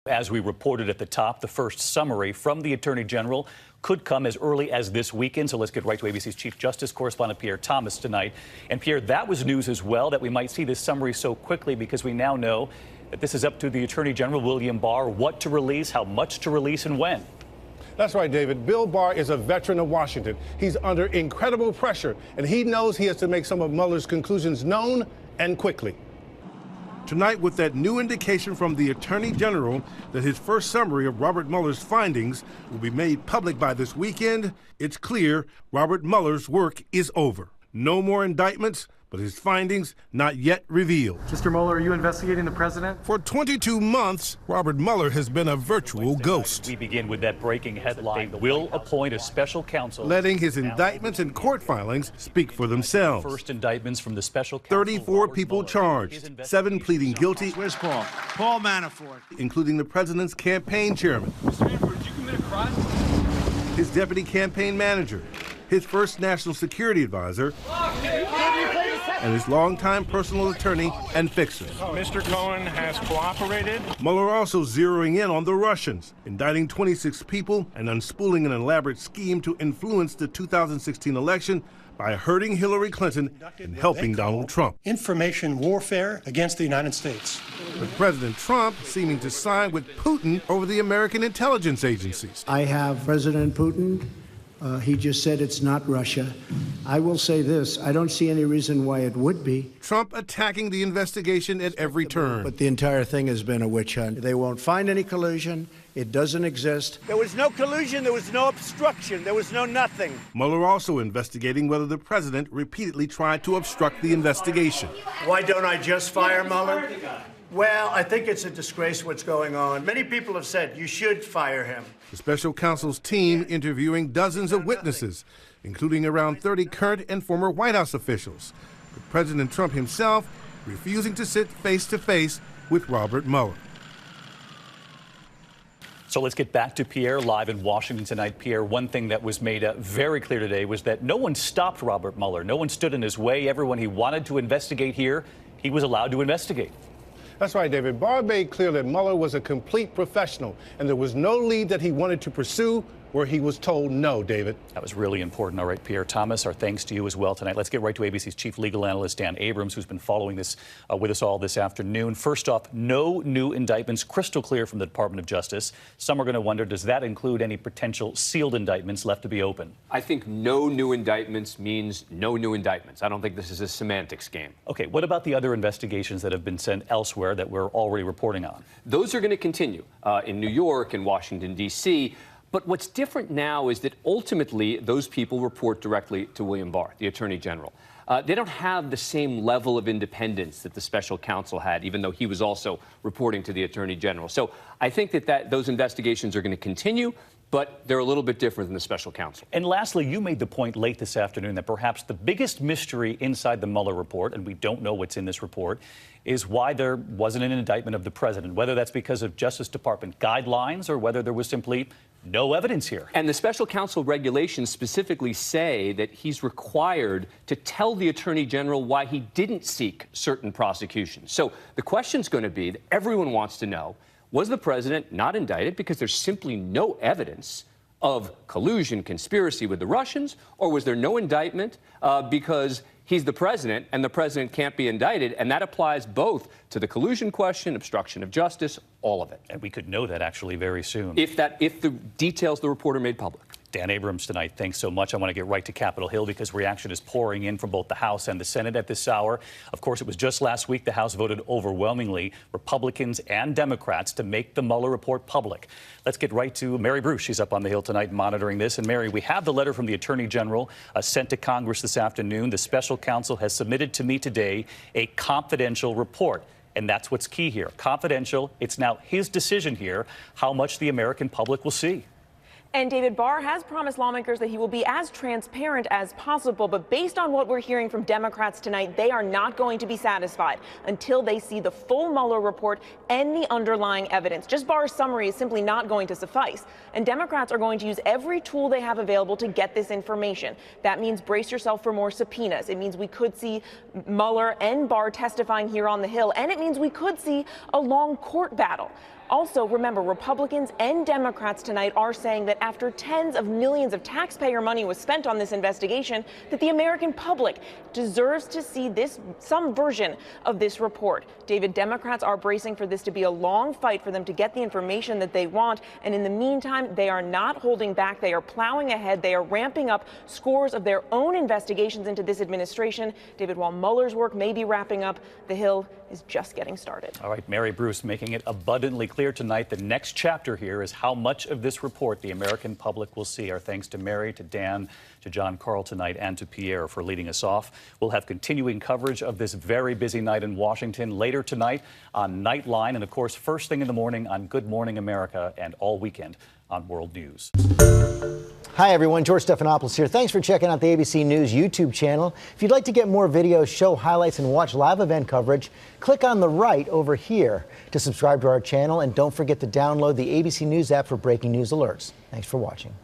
As we reported at the top, the first summary from the Attorney General could come as early as this weekend. So let's get right to ABC's Chief Justice correspondent Pierre Thomas tonight. And Pierre, that was news as well, that we might see this summary so quickly, because we now know that this is up to the Attorney General, William Barr, what to release, how much to release, and when. That's right, David. Bill Barr is a veteran of Washington. He's under incredible pressure, and he knows he has to make some of Mueller's conclusions known and quickly. Tonight, with that new indication from the Attorney General that his first summary of Robert Mueller's findings will be made public by this weekend, it's clear Robert Mueller's work is over. No more indictments, but his findings not yet revealed. Mr. Mueller, are you investigating the president? For 22 months, Robert Mueller has been a virtual ghost. We begin with that breaking headline. Will appoint a special counsel, letting his indictments and court filings speak for themselves. First indictments from the special counsel. 34 people charged, 7 pleading guilty. Where's Paul? Paul Manafort. Including the president's campaign chairman. Mr. Manafort, did you commit a crime? His deputy campaign manager, his first national security advisor, and his longtime personal attorney and fixer. Mr. Cohen has cooperated. Mueller also zeroing in on the Russians, indicting 26 people and unspooling an elaborate scheme to influence the 2016 election by hurting Hillary Clinton and helping Donald Trump. Information warfare against the United States. With President Trump seeming to side with Putin over the American intelligence agencies. I have President Putin. He just said it's not Russia. I will say this, I don't see any reason why it would be. Trump attacking the investigation at every turn. But the entire thing has been a witch hunt. They won't find any collusion. It doesn't exist. There was no collusion, there was no obstruction, there was no nothing. Mueller also investigating whether the president repeatedly tried to obstruct the investigation. Why don't I just fire Mueller? Well, I think it's a disgrace what's going on. Many people have said you should fire him. The special counsel's team interviewing dozens of witnesses, including around 30 current and former White House officials. But President Trump himself refusing to sit face-to-face with Robert Mueller. So let's get back to Pierre live in Washington tonight. Pierre, one thing that was made very clear today was that no one stopped Robert Mueller. No one stood in his way. Everyone he wanted to investigate here, he was allowed to investigate. That's right, David. Barr made clear that Mueller was a complete professional, and there was no lead that he wanted to pursue where he was told no, David. That was really important. All right, Pierre Thomas, our thanks to you as well tonight. Let's get right to ABC's chief legal analyst, Dan Abrams, who's been following this with us all this afternoon. First off, no new indictments, crystal clear from the Department of Justice. Some are going to wonder, does that include any potential sealed indictments left to be open? I think no new indictments means no new indictments. I don't think this is a semantics game. Okay, what about the other investigations that have been sent elsewhere that we're already reporting on? Those are going to continue in New York and Washington, D.C., but what's different now is that ultimately those people report directly to William Barr, the Attorney General. They don't have the same level of independence that the special counsel had, even though he was also reporting to the Attorney General. So I think that those investigations are going to continue, but they're a little bit different than the special counsel. And lastly, you made the point late this afternoon that perhaps the biggest mystery inside the Mueller report, and we don't know what's in this report, is why there wasn't an indictment of the president, whether that's because of Justice Department guidelines or whether there was simply no evidence here. And the special counsel regulations specifically say that he's required to tell the Attorney General why he didn't seek certain prosecutions. So the question's going to be that everyone wants to know, was the president not indicted because there's simply no evidence of collusion, conspiracy with the Russians, or was there no indictment because he's the president and the president can't be indicted? And that applies both to the collusion question, obstruction of justice, all of it. And we could know that actually very soon. If the details of the report are made public. Dan Abrams tonight, thanks so much. I want to get right to Capitol Hill because reaction is pouring in from both the House and the Senate at this hour. Of course, it was just last week the House voted overwhelmingly, Republicans and Democrats, to make the Mueller report public. Let's get right to Mary Bruce. She's up on the Hill tonight monitoring this. And Mary, we have the letter from the Attorney General sent to Congress this afternoon. The special counsel has submitted to me today a confidential report. And that's what's key here. Confidential. It's now his decision here how much the American public will see. And David, Barr has promised lawmakers that he will be as transparent as possible. But based on what we're hearing from Democrats tonight, they are not going to be satisfied until they see the full Mueller report and the underlying evidence. Just Barr's summary is simply not going to suffice. And Democrats are going to use every tool they have available to get this information. That means brace yourself for more subpoenas. It means we could see Mueller and Barr testifying here on the Hill. And it means we could see a long court battle. Also, remember, Republicans and Democrats tonight are saying that after tens of millions of taxpayer money was spent on this investigation, that the American public deserves to see some version of this report. David, Democrats are bracing for this to be a long fight for them to get the information that they want. And in the meantime, they are not holding back. They are plowing ahead. They are ramping up scores of their own investigations into this administration. David, while Mueller's work may be wrapping up, the Hill is just getting started. All right, Mary Bruce making it abundantly clear tonight. The next chapter here is how much of this report the American public will see. Our thanks to Mary, to Dan, to John Carl tonight, and to Pierre for leading us off. We'll have continuing coverage of this very busy night in Washington later tonight on Nightline, and of course, first thing in the morning on Good Morning America, and all weekend on World News. Hi, everyone. George Stephanopoulos here. Thanks for checking out the ABC News YouTube channel. If you'd like to get more videos, show highlights, and watch live event coverage, click on the right over here to subscribe to our channel. And don't forget to download the ABC News app for breaking news alerts. Thanks for watching.